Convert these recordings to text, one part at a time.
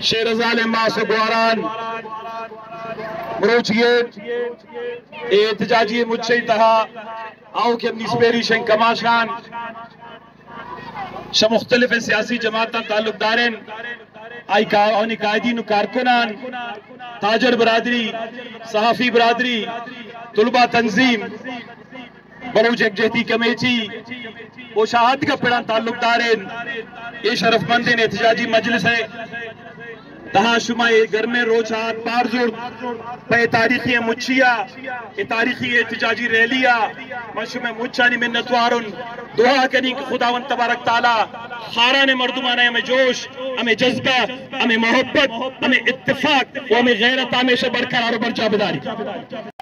शेरजाल मासुगवारान मरोचियत एहतजाजी मुझसे तहा आओ के निस्पेरी शें कमाशान मुख्तलिफ सियासी जमात ताल्लुकदारन आई कायदीन कारकुनान ताजर बरादरी सहाफी बरादरी तुलबा तंजीम बलूच यकजहती कमेटी मुशाहद का पिड़ा ताल्लुकदारन ये शरफमंद एहतजाजी मजलिस है तहा शुमा घर में रोजात पारजुर पे तारीखी मुच्छिया ये तारीखी एहतजाजी रैलिया मशुम मुच्छानी मिन्नतवारुन दुआ करी खुदावन तबारक ताला खारा ने मर्दुमाना हमें जोश हमें जज्बा हमें मोहब्बत हमें इत्तेफाक वो हमें गैरत हमेशा बरकरार और बरजाबेदारी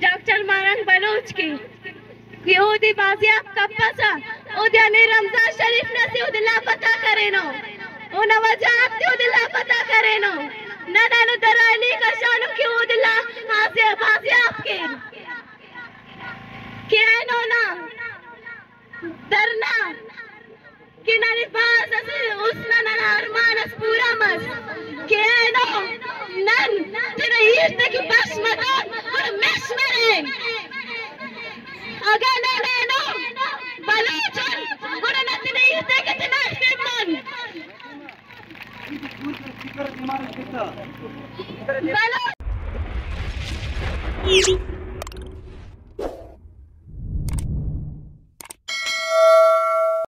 डॉक्टर मारंग बलूच की यहूदी बाजियाब कप्पसा उद्याने रमजान शरीफ न से उदिला पता करे नो उन वजात से उदिला पता करे नो नदानु दराली का शानु की उदिला हासिया बाजियाब के नो ना दरना कि नरी बास असे उसना ना अरमान अस पूरा मस के नो नन तेरे हीरते की बस मत और मैस मरे अगर ना बलूचन और नत नहीं हीरते कितना से मन बलूच